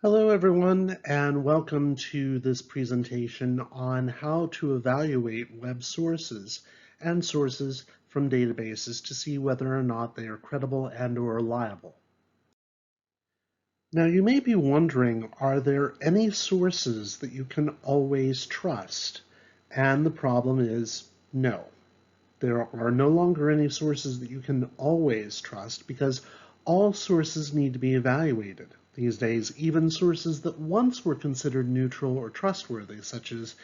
Hello, everyone, and welcome to this presentation on how to evaluate web sources and sources from databases to see whether or not they are credible and or reliable. Now, you may be wondering, are there any sources that you can always trust? And the problem is no. There are no longer any sources that you can always trust because all sources need to be evaluated. These days, even sources that once were considered neutral or trustworthy, such as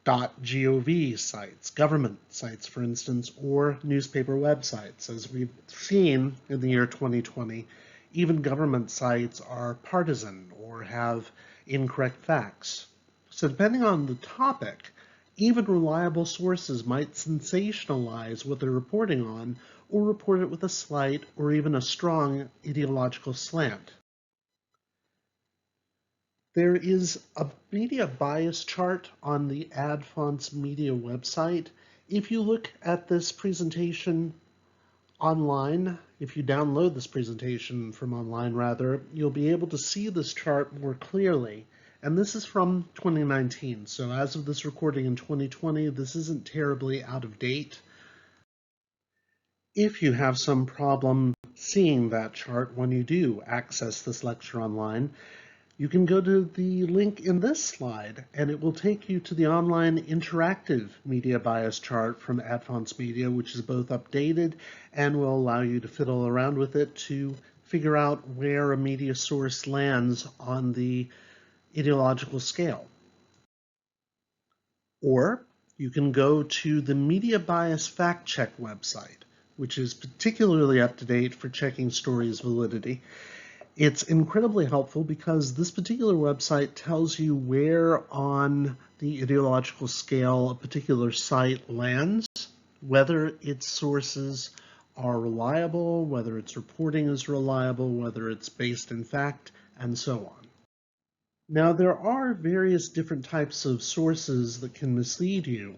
.gov sites, government sites, for instance, or newspaper websites. As we've seen in the year 2020, even government sites are partisan or have incorrect facts. So depending on the topic, even reliable sources might sensationalize what they're reporting on or report it with a slight or even a strong ideological slant. There is a media bias chart on the AdFonts Media website. If you look at this presentation online, if you download this presentation from online rather, you'll be able to see this chart more clearly. And this is from 2019, so as of this recording in 2020, this isn't terribly out of date. If you have some problem seeing that chart when you do access this lecture online, you can go to the link in this slide, and it will take you to the online interactive media bias chart from AdFonts Media, which is both updated and will allow you to fiddle around with it to figure out where a media source lands on the ideological scale. Or you can go to the Media Bias Fact Check website, which is particularly up to date for checking stories' validity. It's incredibly helpful because this particular website tells you where on the ideological scale a particular site lands, whether its sources are reliable, whether its reporting is reliable, whether it's based in fact, and so on. Now, there are various different types of sources that can mislead you,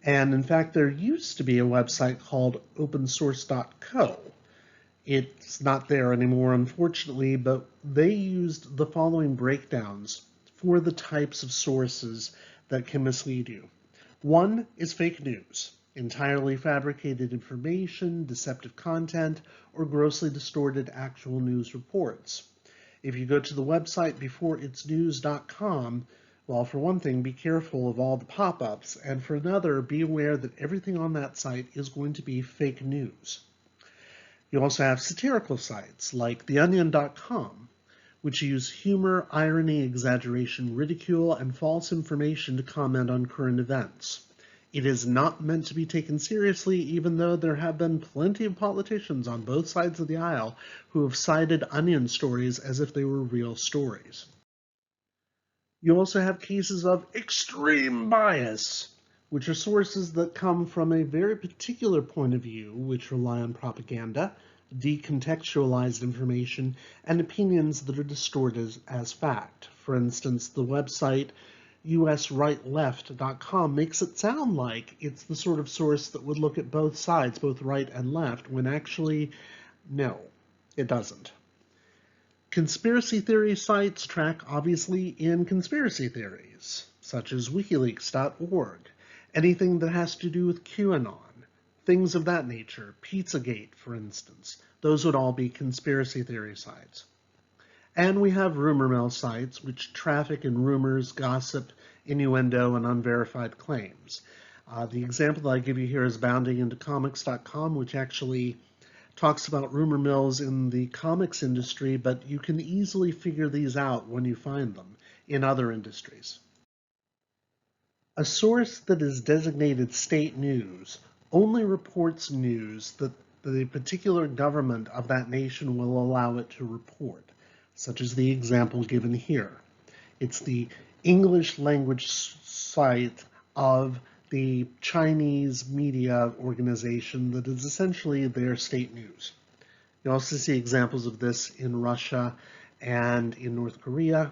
and in fact, there used to be a website called opensource.co. It's not there anymore, unfortunately, but they used the following breakdowns for the types of sources that can mislead you. One is fake news, entirely fabricated information, deceptive content, or grossly distorted actual news reports. If you go to the website beforeitsnews.com, well, for one thing, be careful of all the pop-ups, and for another, be aware that everything on that site is going to be fake news. You also have satirical sites like theonion.com, which use humor, irony, exaggeration, ridicule, and false information to comment on current events. It is not meant to be taken seriously, even though there have been plenty of politicians on both sides of the aisle who have cited Onion stories as if they were real stories. You also have cases of extreme bias, which are sources that come from a very particular point of view, which rely on propaganda, decontextualized information, and opinions that are distorted as fact. For instance, the website usrightleft.com makes it sound like it's the sort of source that would look at both sides, both right and left, when actually, no, it doesn't. Conspiracy theory sites track obviously in conspiracy theories, such as wikileaks.org, anything that has to do with QAnon, things of that nature, Pizzagate, for instance. Those would all be conspiracy theory sites. And we have rumor mill sites, which traffic in rumors, gossip, innuendo, and unverified claims. The example that I give you here is boundingintocomics.com, which actually talks about rumor mills in the comics industry, but you can easily figure these out when you find them in other industries. A source that is designated state news only reports news that the particular government of that nation will allow it to report, such as the example given here. It's the English language site of the Chinese media organization that is essentially their state news. You also see examples of this in Russia and in North Korea.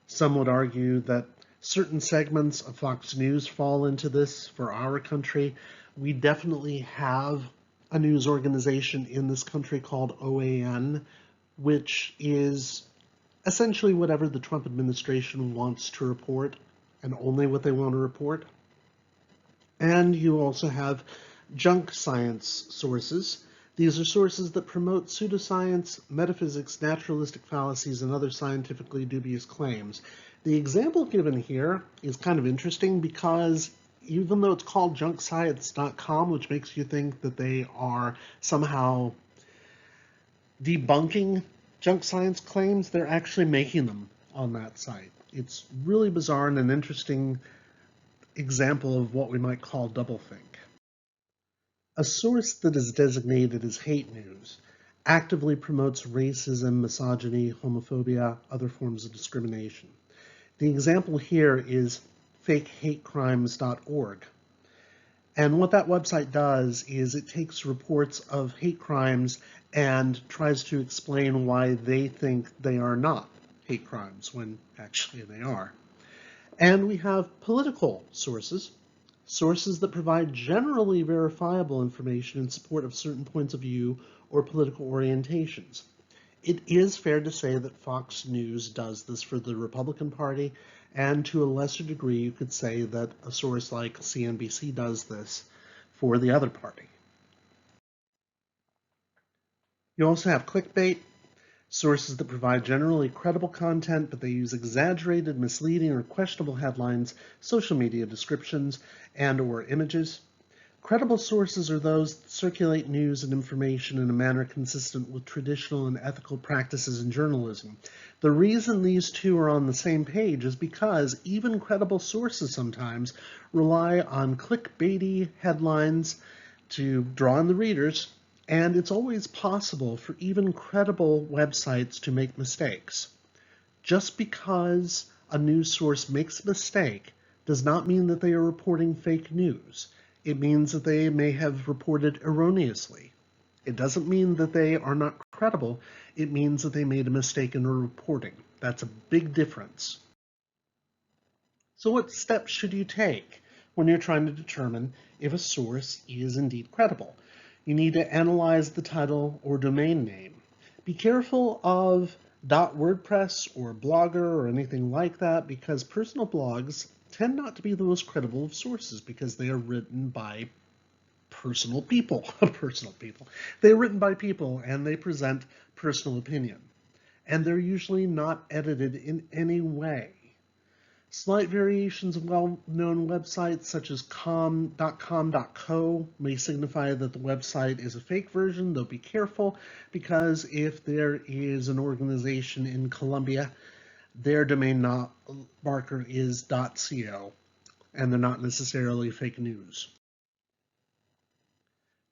Some would argue that certain segments of Fox News fall into this for our country. We definitely have a news organization in this country called OAN, which is essentially whatever the Trump administration wants to report and only what they want to report. And you also have junk science sources. These are sources that promote pseudoscience, metaphysics, naturalistic fallacies, and other scientifically dubious claims. The example given here is kind of interesting because even though it's called junkscience.com, which makes you think that they are somehow debunking junk science claims, they're actually making them on that site. It's really bizarre and an interesting example of what we might call doublethink. A source that is designated as hate news actively promotes racism, misogyny, homophobia, other forms of discrimination. The example here is fakehatecrimes.org. And what that website does is it takes reports of hate crimes and tries to explain why they think they are not hate crimes when actually they are. And we have political sources, sources that provide generally verifiable information in support of certain points of view or political orientations. It is fair to say that Fox News does this for the Republican Party, and to a lesser degree, you could say that a source like CNBC does this for the other party. You also have clickbait, sources that provide generally credible content, but they use exaggerated, misleading, or questionable headlines, social media descriptions, and/or images. Credible sources are those that circulate news and information in a manner consistent with traditional and ethical practices in journalism. The reason these two are on the same page is because even credible sources sometimes rely on clickbaity headlines to draw in the readers, and it's always possible for even credible websites to make mistakes. Just because a news source makes a mistake does not mean that they are reporting fake news. It means that they may have reported erroneously. It doesn't mean that they are not credible. It means that they made a mistake in their reporting. That's a big difference. So what steps should you take when you're trying to determine if a source is indeed credible? You need to analyze the title or domain name. Be careful of .wordpress or Blogger or anything like that, because personal blogs tend not to be the most credible of sources because they are written by personal people. They're written by people and they present personal opinion. And they're usually not edited in any way. Slight variations of well-known websites such as com.com.co may signify that the website is a fake version, though be careful, because if there is an organization in Colombia, their domain marker is .co, and they're not necessarily fake news.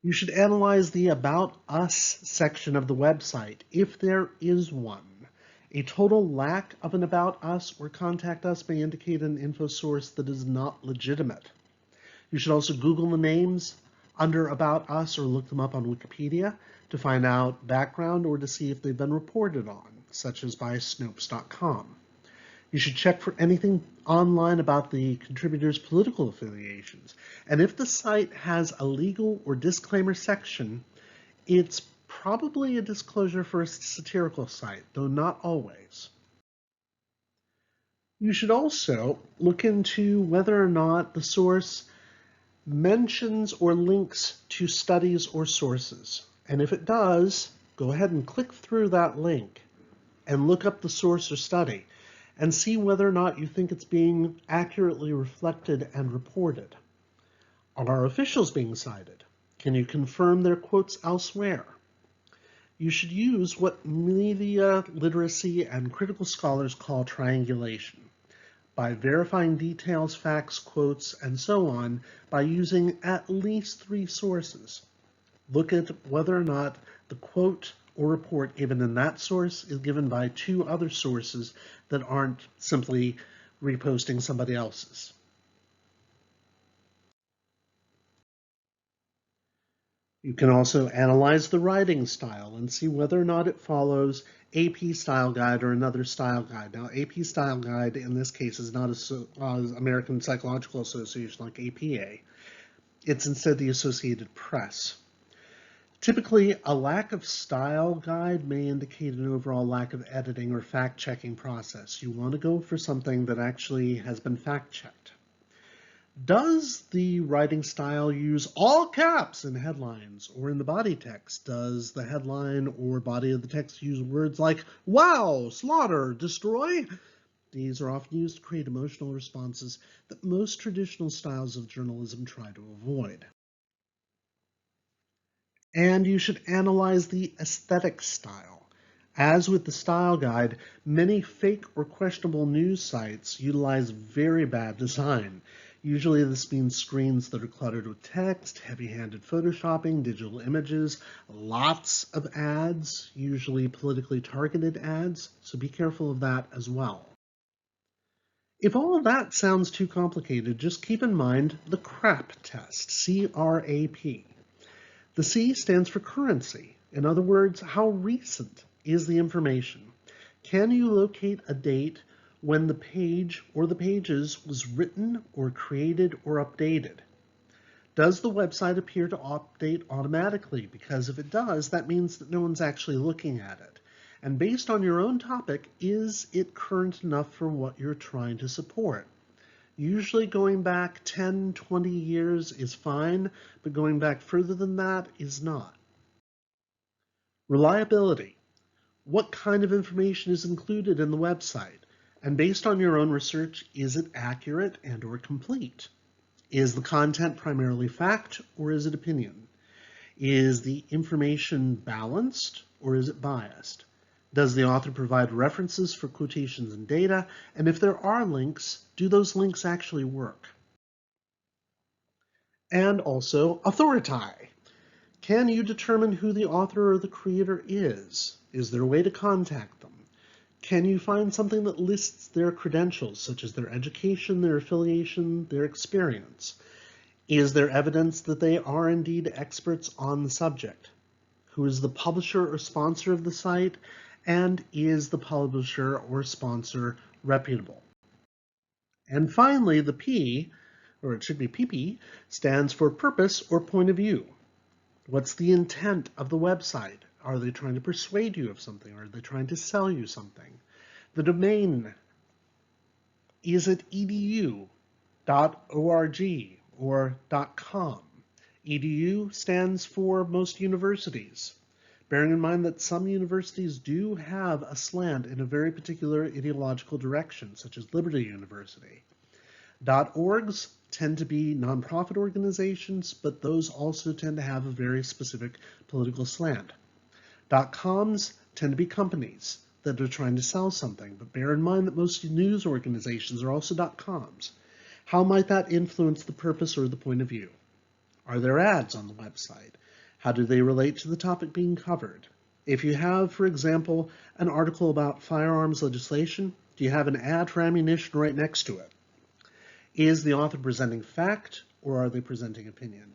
You should analyze the About Us section of the website, if there is one. A total lack of an About Us or Contact Us may indicate an info source that is not legitimate. You should also Google the names under About Us or look them up on Wikipedia to find out background or to see if they've been reported on, such as by Snopes.com. You should check for anything online about the contributor's political affiliations. And if the site has a legal or disclaimer section, it's probably a disclosure for a satirical site, though not always. You should also look into whether or not the source mentions or links to studies or sources. And if it does, go ahead and click through that link and look up the source or study and see whether or not you think it's being accurately reflected and reported. Are officials being cited? Can you confirm their quotes elsewhere? You should use what media literacy and critical scholars call triangulation, by verifying details, facts, quotes, and so on by using at least 3 sources. Look at whether or not the quote or report given in that source is given by 2 other sources that aren't simply reposting somebody else's. You can also analyze the writing style and see whether or not it follows AP Style Guide or another style guide. Now, AP Style Guide in this case is not American Psychological Association like APA. It's instead the Associated Press. Typically, a lack of style guide may indicate an overall lack of editing or fact-checking process. You want to go for something that actually has been fact-checked. Does the writing style use all caps in headlines or in the body text? Does the headline or body of the text use words like wow, slaughter, destroy? These are often used to create emotional responses that most traditional styles of journalism try to avoid. And you should analyze the aesthetic style. As with the style guide, many fake or questionable news sites utilize very bad design. Usually this means screens that are cluttered with text, heavy-handed photoshopping, digital images, lots of ads, usually politically targeted ads, so be careful of that as well. If all of that sounds too complicated, just keep in mind the CRAP test, C-R-A-P. The C stands for currency. In other words, how recent is the information? Can you locate a date when the page or the pages was written or created or updated? Does the website appear to update automatically? Because if it does, that means that no one's actually looking at it. And based on your own topic, is it current enough for what you're trying to support? Usually going back 10, 20 years is fine, but going back further than that is not. Reliability. What kind of information is included in the website? And based on your own research, is it accurate and or complete? Is the content primarily fact or is it opinion? Is the information balanced or is it biased? Does the author provide references for quotations and data? And if there are links, do those links actually work? And also, authority. Can you determine who the author or the creator is? Is there a way to contact them? Can you find something that lists their credentials, such as their education, their affiliation, their experience? Is there evidence that they are indeed experts on the subject? Who is the publisher or sponsor of the site? And is the publisher or sponsor reputable? And finally, the P, or it should be PP, stands for purpose or point of view. What's the intent of the website? Are they trying to persuade you of something? Are they trying to sell you something? The domain, is it edu.org or .com? Edu stands for most universities. Bearing in mind that some universities do have a slant in a very particular ideological direction, such as Liberty University. .orgs tend to be nonprofit organizations, but those also tend to have a very specific political slant. .coms tend to be companies that are trying to sell something, but bear in mind that most news organizations are also .coms. How might that influence the purpose or the point of view? Are there ads on the website? How do they relate to the topic being covered? If you have, for example, an article about firearms legislation, do you have an ad for ammunition right next to it? Is the author presenting fact or are they presenting opinion?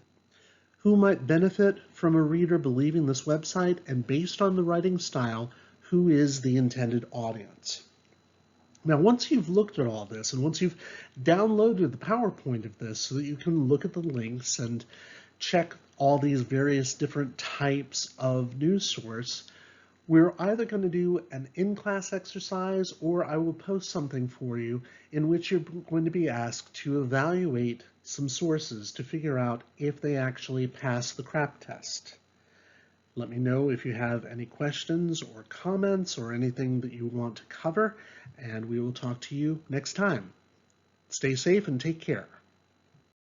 Who might benefit from a reader believing this website, and based on the writing style, who is the intended audience? Now, once you've looked at all this and once you've downloaded the PowerPoint of this so that you can look at the links and check all these various different types of news source, we're either going to do an in-class exercise or I will post something for you in which you're going to be asked to evaluate some sources to figure out if they actually pass the CRAP test. Let me know if you have any questions or comments or anything that you want to cover, and we will talk to you next time. Stay safe and take care.